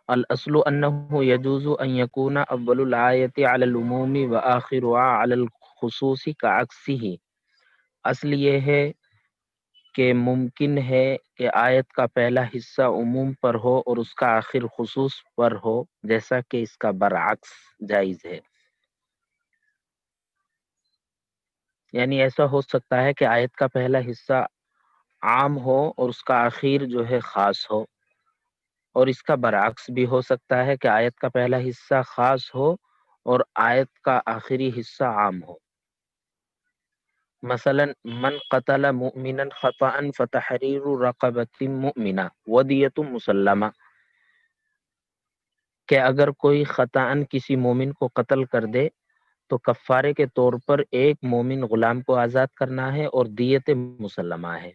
الاصل انه يجوز ان يكون اول الآیت علی العموم وآخرها علی الخصوص كعکسه، اصل یہ ہے کہ ممکن ہے کہ آیت کا پہلا حصہ عموم پر ہو اور اس کا آخر خصوص پر ہو، جیسا کہ اس کا برعکس جائز ہے۔ یعنی ایسا ہو سکتا ہے کہ آیت کا پہلا حصہ عام ہو اور اس کا آخر جو ہے خاص ہو، اور اس کا برعکس بھی ہو سکتا ہے کہ آیت کا پہلا حصہ خاص ہو اور آیت کا آخری حصہ عام ہو۔ مثلا من قتل مؤمنا خطأ فتحریر رقبۃ مؤمنہ ودیۃ مسلمہ، کہ اگر کوئی خطأً کسی مومن کو قتل کر دے تو کفارے کے طور پر ایک مومن غلام کو آزاد کرنا ہے اور دیت مسلمہ ہے۔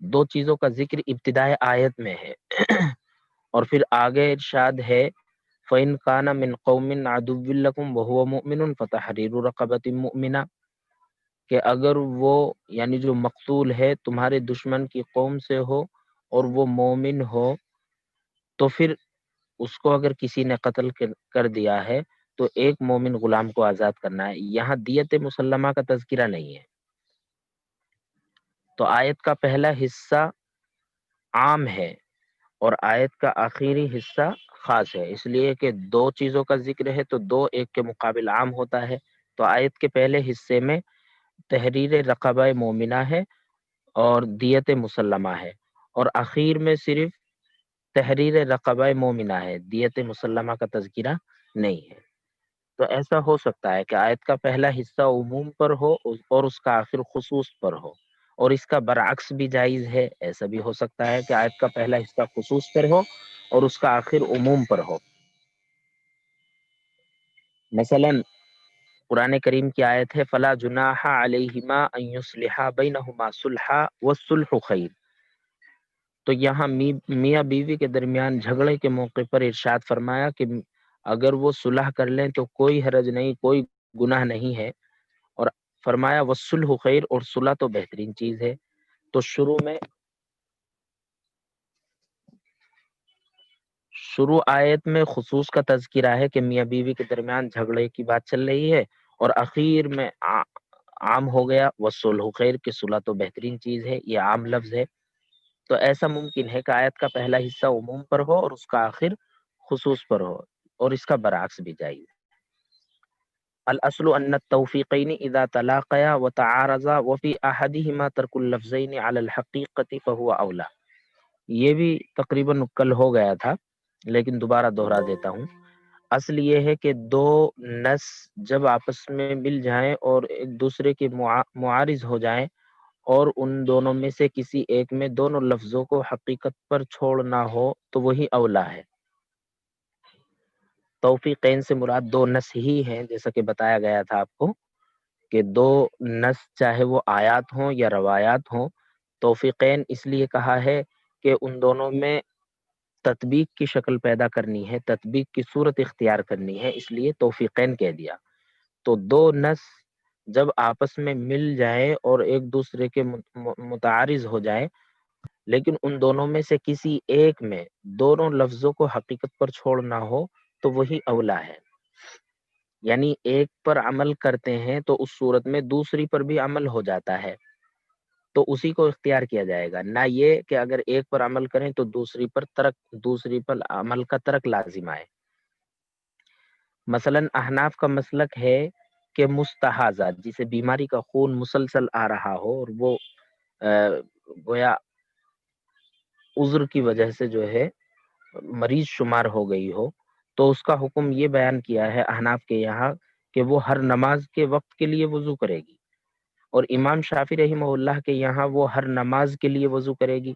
دو چیزوں کا ذکر ابتدائے آیت میں ہے اور پھر آگے ارشاد ہے فَإِنْ كَانَ مِنْ قَوْمٍ عَدُوٍّ لَكُمْ وَهُوَ مُؤْمِنٌ فَتَحْرِيرُ رَقَبَةٍ مُؤْمِنَةٍ، کہ اگر وہ یعنی جو مقتول ہے تمہارے دشمن کی قوم سے ہو اور وہ مومن ہو، تو پھر اس کو اگر کسی نے قتل کر دیا ہے تو ایک مومن غلام کو آزاد کرنا ہے۔ یہاں دیت مسلمہ کا تذکرہ نہیں ہے۔ تو آیت کا پہلا حصہ عام ہے اور آیت کا آخری حصہ خاص ہے، اس لیے کہ دو چیزوں کا ذکر ہے تو دو ایک کے مقابل عام ہوتا ہے۔ تو آیت کے پہلے حصے میں تحریر رقبہ مومنہ ہے اور دیت مسلمہ ہے، اور اخیر میں صرف تحریر رقبہ مومنہ ہے، دیت مسلمہ کا تذکرہ نہیں ہے۔ تو ایسا ہو سکتا ہے کہ آیت کا پہلا حصہ عموم پر ہو اور اس کا آخر خصوص پر ہو، اور اس کا برعکس بھی جائز ہے۔ ایسا بھی ہو سکتا ہے کہ آیت کا پہلا حصہ خصوص پر ہو اور اس کا آخر عموم پر ہو۔ مثلا قرآن کریم کی آیت ہے فَلَا جُنَاحَ عَلَيْهِمَا أَن يُصْلِحَا بَيْنَهُمَا صُلْحًا وَالصُّلْحُ خَيْرٌ، تو یہاں میاں بیوی کے درمیان جھگڑے کے موقع پر ارشاد فرمایا کہ اگر وہ صلح کر لیں تو کوئی حرج نہیں، کوئی گناہ نہیں ہے، اور فرمایا وَالصُّلْحُ خَيْرٌ، اور صلح تو بہترین چیز ہے۔ تو شروع آیت میں خصوص کا تذکرہ ہے کہ میاں بیوی کے درمیان جھگڑے کی بات چل رہی ہے، اور اخیر میں عام ہو گیا وَالصُّلْحُ خَيْرٌ، کہ صلح تو بہترین چیز ہے، یہ عام لفظ ہے۔ تو ایسا ممکن ہے کہ آیت کا پہلا حصہ عموم پر ہو اور اس کا آخر خصوص پر ہو، اور اس کا برعکس بھی جائز ہے۔ الاصل ان التوفیقین اذا تلاقیا وتعارضا وفي احدهما ترک اللفظین علی الحقیقة فهو اولی، یہ بھی تقریباً کل ہو گیا تھا لیکن دوبارہ دوہرا دیتا ہوں۔ اصل یہ ہے کہ دو نص جب آپس میں مل جائیں اور ایک دوسرے کے معارض ہو جائیں اور ان دونوں میں سے کسی ایک میں دونوں لفظوں کو حقیقت پر چھوڑنا ہو تو وہی اولا ہے۔ توفیقین سے مراد دو نص ہی ہیں، جیسا کہ بتایا گیا تھا آپ کو کہ دو نص چاہے وہ آیات ہوں یا روایات ہوں، توفیقین اس لیے کہا ہے کہ ان دونوں میں تطبیق کی شکل پیدا کرنی ہے، تطبیق کی صورت اختیار کرنی ہے، اس لیے توفیقین کہہ دیا۔ تو دو نص جب آپس میں مل جائیں اور ایک دوسرے کے متعارض ہو جائیں لیکن ان دونوں میں سے کسی ایک میں دونوں لفظوں کو حقیقت پر چھوڑنا ہو تو وہی اولا ہے۔ یعنی ایک پر عمل کرتے ہیں تو اس صورت میں دوسری پر بھی عمل ہو جاتا ہے، تو اسی کو اختیار کیا جائے گا، نہ یہ کہ اگر ایک پر عمل کریں تو دوسری پر عمل کا ترک لازم آئے۔ مثلا احناف کا مسلک ہے کہ مستحاضہ، جسے بیماری کا خون مسلسل آ رہا ہو اور وہ گویا عذر کی وجہ سے جو ہے مریض شمار ہو گئی ہو، تو اس کا حکم یہ بیان کیا ہے احناف کے یہاں کہ وہ ہر نماز کے وقت کے لیے وضو کرے گی، اور امام شافعی رحمہ اللہ کے یہاں وہ ہر نماز کے لیے وضو کرے گی۔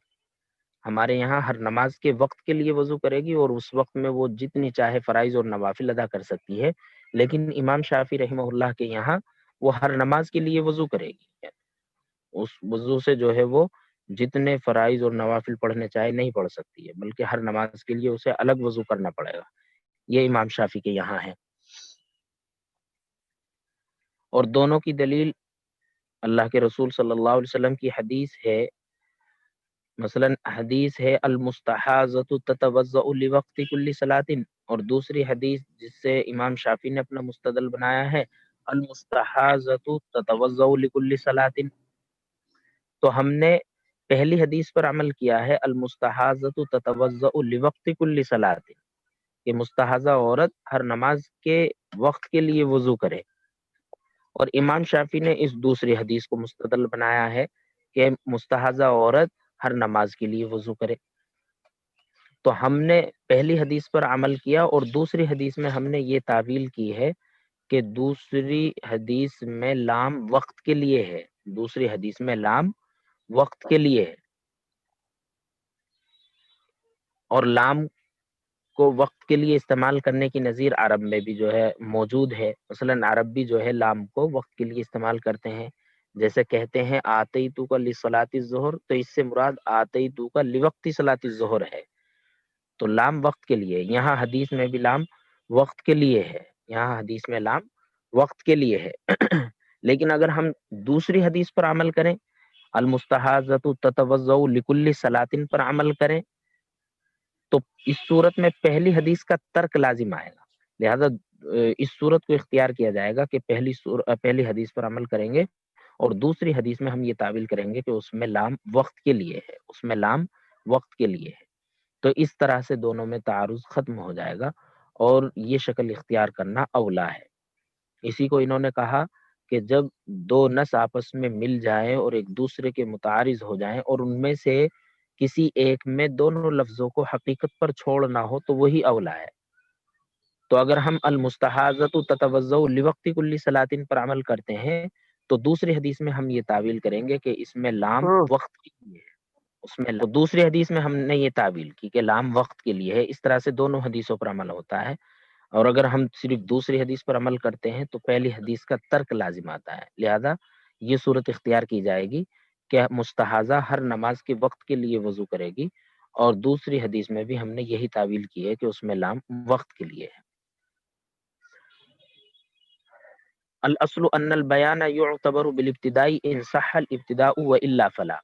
ہمارے یہاں ہر نماز کے وقت کے لیے وضو کرے گی اور اس وقت میں وہ جتنی چاہے فرائض اور نوافل ادا کر سکتی ہے، لیکن امام شافعی رحمہ اللہ کے یہاں وہ ہر نماز کے لیے وضو کرے گی، اس وضو سے جو ہے وہ جتنے فرائض اور نوافل پڑھنے چاہے نہیں پڑھ سکتی ہے، بلکہ ہر نماز کے لیے اسے الگ وضو کرنا پڑے گا۔ یہ امام شافعی کے یہاں ہے، اور دونوں کی دلیل اللہ کے رسول صلی اللہ علیہ وسلم کی حدیث ہے مثلا حدیث ہے المستحاضۃ تتوضأ لوقت کل صلاۃ، اور دوسری حدیث جس سے امام شافعی نے اپنا مستدل بنایا ہے المستحاضۃ تتوضأ لکل صلاۃ، تو ہم نے پہلی حدیث پر عمل کیا ہے المستحاضۃ تتوضأ لوقت کل صلاۃ، کہ مستحاضہ عورت ہر نماز کے وقت کے لیے وضو کرے، اور امام شافعی نے اس دوسری حدیث کو مستدل بنایا ہے کہ مستحاضہ عورت ہر نماز کے لیے وضو کرے۔ تو ہم نے پہلی حدیث پر عمل کیا، اور دوسری حدیث میں ہم نے یہ تعویل کی ہے کہ دوسری حدیث میں لام وقت کے لیے ہے، دوسری حدیث میں لام وقت کے لیے ہے، اور لام کو وقت کے لیے استعمال کرنے کی نظیر عرب میں بھی جو ہے موجود ہے۔ مثلا عرب بھی جو ہے لام کو وقت کے لیے استعمال کرتے ہیں، جیسے کہتے ہیں آتیتو کا لصلاۃ الظہر، تو اس سے مراد آتیتو کا لوقت صلاۃ الظہر ہے، تو لام وقت کے لیے، یہاں حدیث میں بھی لام وقت کے لیے ہے، یہاں حدیث میں لام وقت کے لیے ہے۔ لیکن اگر ہم دوسری حدیث پر عمل کریں المستحاضۃ تتوضأ لکل صلاۃ پر عمل کریں، تو اس صورت میں پہلی حدیث کا ترک لازم آئے گا، لہذا اس صورت کو اختیار کیا جائے گا کہ پہلی حدیث پر عمل کریں گے، اور دوسری حدیث میں ہم یہ تعویل کریں گے کہ اس میں لام وقت کے لیے ہے، اس میں لام وقت کے لیے ہے، تو اس طرح سے دونوں میں تعارض ختم ہو جائے گا، اور یہ شکل اختیار کرنا اولا ہے۔ اسی کو انہوں نے کہا کہ جب دو نص آپس میں مل جائیں اور ایک دوسرے کے متعارض ہو جائیں، اور ان میں سے کسی ایک میں دونوں لفظوں کو حقیقت پر چھوڑنا ہو، تو وہی اولا ہے۔ تو اگر ہم المستحاضۃ تتوضأ لوقت کل صلاۃ پر عمل کرتے ہیں، تو دوسری حدیث میں ہم یہ تعویل کریں گے کہ اس میں لام وقت کے لیے ہے، اس میں دوسری حدیث میں ہم نے یہ تعویل کی کہ لام وقت کے لیے ہے، اس طرح سے دونوں حدیثوں پر عمل ہوتا ہے۔ اور اگر ہم صرف دوسری حدیث پر عمل کرتے ہیں تو پہلی حدیث کا ترک لازم آتا ہے، لہذا یہ صورت اختیار کی جائے گی کہ مستحاضہ ہر نماز کے وقت کے لیے وضو کرے گی، اور دوسری حدیث میں بھی ہم نے یہی تعویل کی ہے کہ اس میں لام وقت کے لیے ہے۔ الاصل ان البیان یعتبر بالابتداء ان صح الابتداء والا فلا،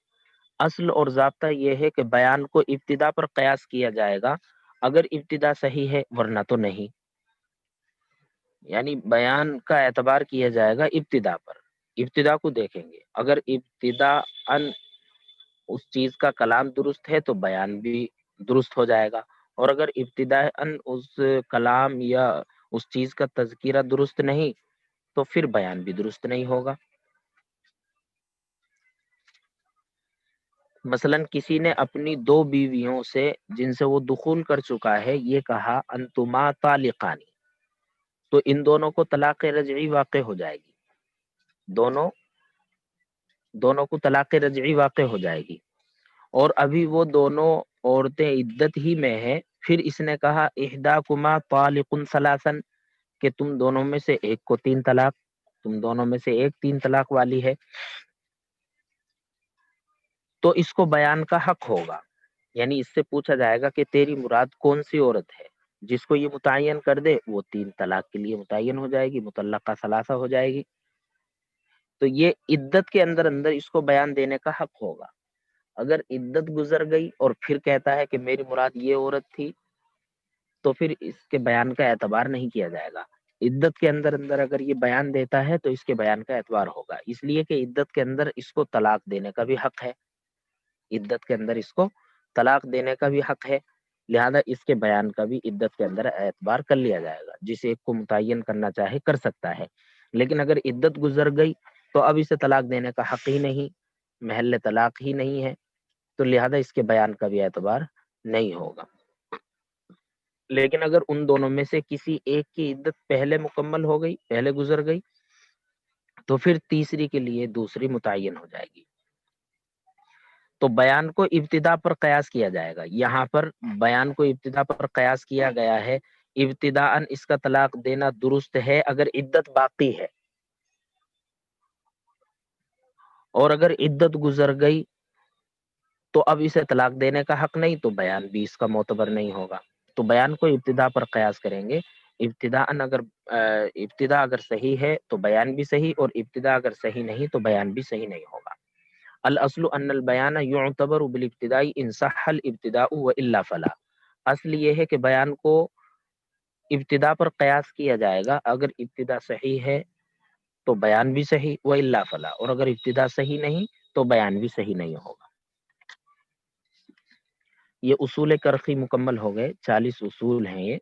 اصل اور ضابطہ یہ ہے کہ بیان کو ابتدا پر قیاس کیا جائے گا، اگر ابتدا صحیح ہے ورنہ تو نہیں، یعنی بیان کا اعتبار کیا جائے گا ابتدا پر، ابتدا کو دیکھیں گے، اگر ابتدا ان اس چیز کا کلام درست ہے تو بیان بھی درست ہو جائے گا، اور اگر ابتدا ان اس کلام یا اس چیز کا تذکرہ درست نہیں تو پھر بیان بھی درست نہیں ہوگا۔ مثلا کسی نے اپنی دو بیویوں سے جن سے وہ دخول کر چکا ہے یہ کہا انتما طالقانی، تو ان دونوں کو طلاق رجعی واقع ہو جائے گی، دونوں دونوں کو طلاق رجعی واقع ہو جائے گی، اور ابھی وہ دونوں عورتیں عدت ہی میں ہیں، پھر اس نے کہا احداکما طالق ثلاثن، کہ تم دونوں میں سے ایک کو تین طلاق، تم دونوں میں سے ایک تین طلاق والی ہے، تو اس کو بیان کا حق ہوگا، یعنی اس سے پوچھا جائے گا کہ تیری مراد کون سی عورت ہے، جس کو یہ متعین کر دے وہ تین طلاق کے لیے متعین ہو جائے گی، مطلقہ ثلاثہ ہو جائے گی، تو یہ عدت کے اندر اندر اس کو بیان دینے کا حق ہوگا۔ اگر عدت گزر گئی اور پھر کہتا ہے کہ میری مراد یہ عورت تھی، تو پھر اس کے بیان کا اعتبار نہیں کیا جائے گا۔ عدت کے اندر اندر اگر یہ بیان دیتا ہے تو اس کے بیان کا اعتبار ہوگا، اس لیے کہ عدت کے اندر اس کو طلاق دینے کا بھی حق ہے، عدت کے اندر اس کو طلاق دینے کا بھی حق ہے، لہذا اس کے بیان کا بھی عدت کے اندر اعتبار کر لیا جائے گا، جسے ایک کو متعین کرنا چاہے کر سکتا ہے۔ لیکن اگر عدت گزر گئی تو اب اسے طلاق دینے کا حق ہی نہیں، محل طلاق ہی نہیں ہے، تو لہذا اس کے بیان کا بھی اعتبار نہیں ہوگا۔ لیکن اگر ان دونوں میں سے کسی ایک کی عدت پہلے مکمل ہو گئی، پہلے گزر گئی، تو پھر تیسری کے لیے دوسری متعین ہو جائے گی، تو بیان کو ابتدا پر قیاس کیا جائے گا۔ یہاں پر بیان کو ابتدا پر قیاس کیا گیا ہے، ابتداءً اس کا طلاق دینا درست ہے اگر عدت باقی ہے، اور اگر عدت گزر گئی تو اب اسے طلاق دینے کا حق نہیں، تو بیان بھی اس کا معتبر نہیں ہوگا، تو بیان کو ابتدا پر قیاس کریں گے، ابتدا اگر صحیح ہے تو بیان بھی صحیح، اور ابتدا اگر صحیح نہیں تو بیان بھی صحیح نہیں ہوگا۔ الاصل ان البیان یعتبر بالابتداء ان صح الابتداء والا فلا، اصل یہ ہے کہ بیان کو ابتدا پر قیاس کیا جائے گا، اگر ابتدا صحیح ہے تو بیان بھی صحیح، والا فلا، اور اگر ابتدا صحیح نہیں تو بیان بھی صحیح نہیں ہوگا۔ یہ اصول کرخی مکمل ہو گئے، 40 اصول ہیں یہ۔